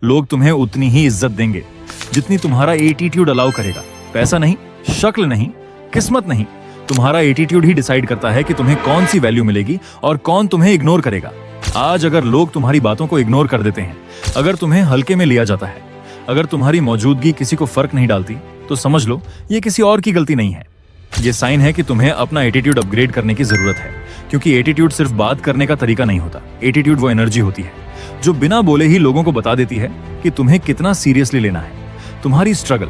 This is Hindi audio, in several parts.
लोग तुम्हें उतनी ही इज्जत देंगे जितनी तुम्हारा एटीट्यूड अलाउ करेगा। पैसा नहीं, शक्ल नहीं, किस्मत नहीं, तुम्हारा एटीट्यूड ही डिसाइड करता है कि तुम्हें कौन सी वैल्यू मिलेगी और कौन तुम्हें इग्नोर करेगा। आज अगर लोग तुम्हारी बातों को इग्नोर कर देते हैं, अगर तुम्हें हल्के में लिया जाता है, अगर तुम्हारी मौजूदगी किसी को फर्क नहीं डालती, तो समझ लो ये किसी और की गलती नहीं है। ये साइन है कि तुम्हें अपना एटीट्यूड अपग्रेड करने की जरूरत है, क्योंकि एटीट्यूड सिर्फ बात करने का तरीका नहीं होता। एटीट्यूड वो एनर्जी होती है जो बिना बोले ही लोगों को बता देती है कि तुम्हें कितना सीरियसली लेना है। तुम्हारी स्ट्रगल,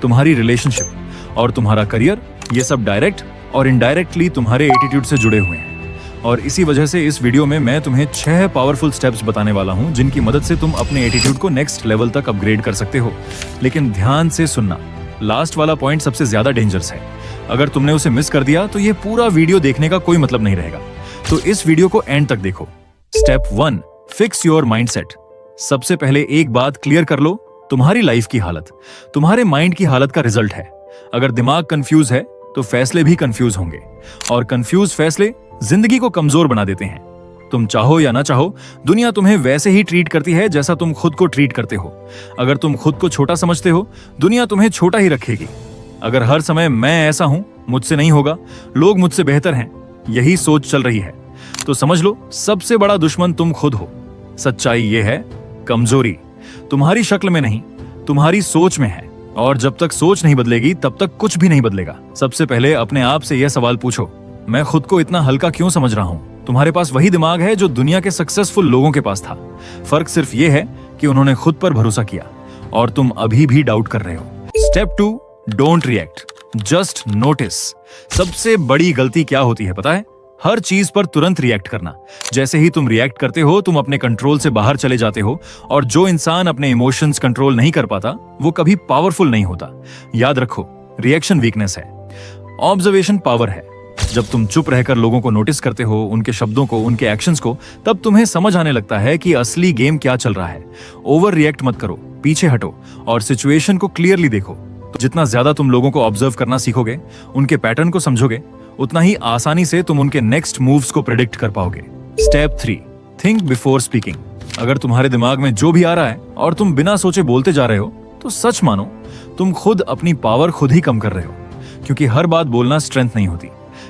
तुम्हारी रिलेशनशिप और तुम्हारा करियर, ये सब डायरेक्ट और इनडायरेक्टली तुम्हारे एटीट्यूड से जुड़े हुए हैं। और इसी वजह से इस वीडियो में मैं तुम्हें 6 पावरफुल स्टेप्स बताने वाला हूं, जिनकी मदद से तुम अपने एटीट्यूड को नेक्स्ट लेवल तक अपग्रेड कर सकते हो। लेकिन ध्यान से सुनना, लास्ट वाला पॉइंट सबसे ज्यादा डेंजरस है। अगर तुमने उसे मिस कर दिया तो ये पूरा वीडियो देखने का कोई मतलब नहीं रहेगा। तो इस वीडियो को एंड तक देखो। Step 1, fix your mindset. सबसे पहले एक बात क्लियर कर लो, तुम्हारी लाइफ की हालत तुम्हारे माइंड की हालत का रिजल्ट है। अगर दिमाग कंफ्यूज है तो फैसले भी कंफ्यूज होंगे, और कंफ्यूज फैसले जिंदगी को कमजोर बना देते हैं। तुम चाहो या ना चाहो, दुनिया तुम्हें वैसे ही ट्रीट करती है जैसा तुम खुद को ट्रीट करते हो। अगर तुम खुद को छोटा समझते हो, दुनिया तुम्हें छोटा ही रखेगी। अगर हर समय मैं ऐसा हूं, मुझसे नहीं होगा, लोग मुझसे बेहतर हैं, यही सोच चल रही है, तो समझ लो सबसे बड़ा दुश्मन तुम खुद हो। सच्चाई ये है, कमजोरी तुम्हारी शक्ल में नहीं, तुम्हारी सोच में है। और जब तक सोच नहीं बदलेगी तब तक कुछ भी नहीं बदलेगा। सबसे पहले अपने आप से यह सवाल पूछो, मैं खुद को इतना हल्का क्यों समझ रहा हूं? तुम्हारे पास वही दिमाग है जो दुनिया के सक्सेसफुल लोगों के पास था। फर्क सिर्फ यह है कि उन्होंने खुद पर भरोसा किया और तुम अभी भी डाउट कर रहे हो। Step 2, don't react, just notice. सबसे बड़ी गलती क्या होती है पता है? हर चीज पर तुरंत रिएक्ट करना। जैसे ही तुम रिएक्ट करते हो, तुम अपने कंट्रोल से बाहर चले जाते हो। और जो इंसान अपने इमोशंस कंट्रोल नहीं कर पाता, वो कभी पावरफुल नहीं होता। याद रखो, रिएक्शन वीकनेस है, ऑब्जर्वेशन पावर है। जब तुम चुप रहकर लोगों को नोटिस करते हो, उनके शब्दों को, उनके एक्शंस को, तब तुम्हें समझ आने लगता है कि असली गेम क्या चल रहा है। ओवर रिएक्ट मत करो, पीछे हटो और सिचुएशन को क्लियरली देखो। तो जितना ज्यादा तुम लोगों को ऑब्जर्व करना सीखोगे, उनके पैटर्न को समझोगे, उतना ही आसानी से तुम उनके नेक्स्ट मूव्स को प्रेडिक्ट कर पाओगे। Step 3, think before speaking. अगर तुम्हारे दिमाग में जो भी आ रहा है और तुम बिना सोचे बोलते जा रहे हो, तो सच मानो तुम खुद अपनी पावर खुद ही कम कर रहे हो। क्योंकि हर बात बोलना स्ट्रेंथ नहीं होती,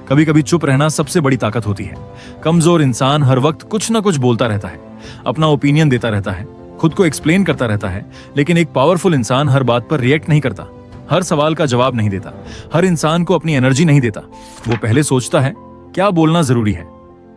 कभी कभी चुप रहना सबसे बड़ी ताकत होती है। कमजोर इंसान हर वक्त कुछ ना कुछ बोलता रहता है, अपना ओपिनियन देता रहता है, खुद को एक्सप्लेन करता रहता है। लेकिन एक पावरफुल इंसान हर बात पर रिएक्ट नहीं करता, हर सवाल का जवाब नहीं देता, हर इंसान को अपनी एनर्जी नहीं देता। वो पहले सोचता है, क्या बोलना जरूरी है?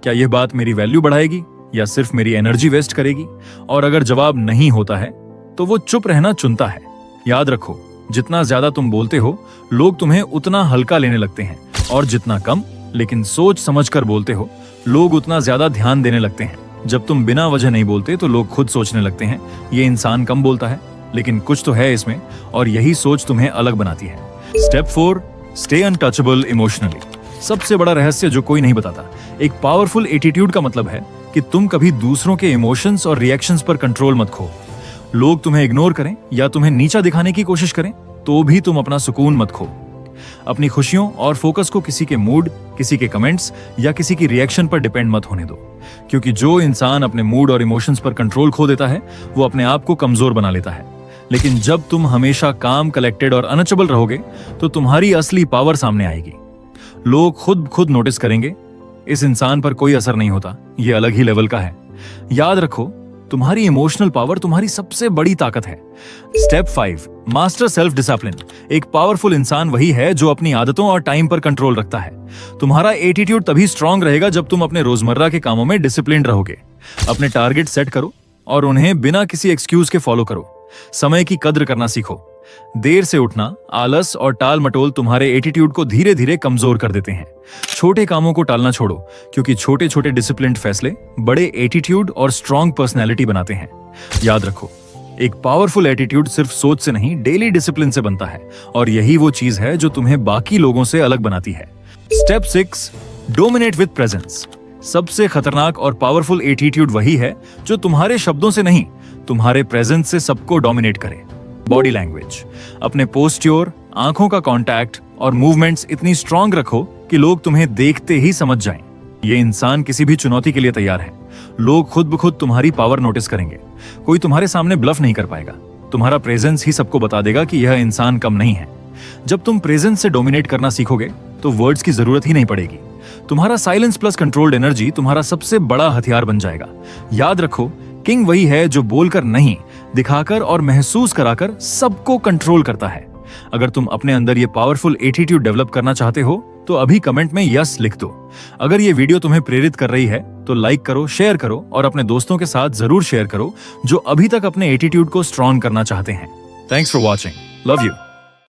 क्या यह बात मेरी वैल्यू बढ़ाएगी या सिर्फ मेरी एनर्जी वेस्ट करेगी? और अगर जवाब नहीं होता है तो वो चुप रहना चुनता है। याद रखो, जितना ज्यादा तुम बोलते हो, लोग तुम्हें उतना हल्का लेने लगते हैं, और जितना कम लेकिन सोच समझकर बोलते हो, लोग उतना ज्यादा ध्यान देने लगते हैं। जब तुम बिना वजह नहीं बोलते तो लोग खुद सोचने लगते हैं, ये इंसान कम बोलता है, लेकिन कुछ तो है इसमें, और यही सोच तुम्हें अलग बनाती है। Step 4, stay untouchable emotionally. सबसे बड़ा रहस्य जो कोई नहीं बताता, एक पावरफुल एटीट्यूड का मतलब है कि तुम कभी दूसरों के इमोशंस और रिएक्शंस पर कंट्रोल मत खो। लोग तुम्हें इग्नोर करें या तुम्हें नीचा दिखाने की कोशिश करें, तो भी तुम अपना सुकून मत खो। अपनी खुशियों और फोकस को किसी के मूड, किसी के कमेंट्स या किसी की रिएक्शन पर डिपेंड मत होने दो। क्योंकि जो इंसान अपने मूड और इमोशंस पर कंट्रोल खो देता है, वो अपने आप को कमजोर बना लेता है। लेकिन जब तुम हमेशा काम, कलेक्टेड और अनटचेबल रहोगे, तो तुम्हारी असली पावर सामने आएगी। लोग खुद नोटिस करेंगे, इस इंसान पर कोई असर नहीं होता, ये अलग ही लेवल का है। याद रखो, तुम्हारी इमोशनल पावर तुम्हारी सबसे बड़ी ताकत है। Step 5, master self discipline. एक पावरफुल इंसान वही है जो अपनी आदतों और टाइम पर कंट्रोल रखता है। तुम्हारा एटीट्यूड तभी स्ट्रांग रहेगा जब तुम अपने रोजमर्रा के कामों में डिसिप्लिन रहोगे। अपने टारगेट सेट करो और उन्हें बिना किसी एक्सक्यूज के फॉलो करो। समय की कद्र करना सीखो। देर से उठना, आलस और टाल मटोल तुम्हारे एटीट्यूड को धीरे धीरे कमजोर कर देते हैं। छोटे कामों को टालना छोड़ो, क्योंकि छोटे छोटे डिसिप्लिन्ड फैसले बड़े एटीट्यूड और स्ट्रांग पर्सनैलिटी बनाते हैं। याद रखो, एक पावरफुल एटीट्यूड सिर्फ सोच से नहीं, डेली डिसिप्लिन से बनता है, और यही वो चीज है जो तुम्हें बाकी लोगों से अलग बनाती है। Step 6, dominate with presence. सबसे खतरनाक और पावरफुल एटीट्यूड वही है जो तुम्हारे शब्दों से नहीं, तुम्हारे प्रेजेंस से सबको डोमिनेट करे। बॉडी लैंग्वेज, अपने पोस्ट्योर, आंखों का कांटेक्ट और मूवमेंट्स इतनी स्ट्रांग रखो कि लोग तुम्हें देखते ही समझ जाएं। ये इंसान किसी भी चुनौती के लिए तैयार है। लोग खुद ब खुद तुम्हारी पावर नोटिस करेंगे। कोई तुम्हारे सामने ब्लफ नहीं कर पाएगा। तुम्हारा प्रेजेंस ही सबको बता देगा कि यह इंसान कम नहीं है। जब तुम प्रेजेंस से डोमिनेट करना सीखोगे तो वर्ड्स की जरूरत ही नहीं पड़ेगी। तुम्हारा साइलेंस प्लस कंट्रोल्ड एनर्जी तुम्हारा सबसे बड़ा हथियार बन जाएगा। याद रखो, किंग वही है जो बोलकर नहीं, दिखाकर और महसूस कराकर सबको कंट्रोल करता है। अगर तुम अपने अंदर ये पावरफुल एटीट्यूड डेवलप करना चाहते हो तो अभी कमेंट में यस लिख दो। अगर ये वीडियो तुम्हें प्रेरित कर रही है तो लाइक करो, शेयर करो और अपने दोस्तों के साथ जरूर शेयर करो जो अभी तक अपने एटीट्यूड को स्ट्रॉन्ग करना चाहते हैं। Thanks for watching. Love you.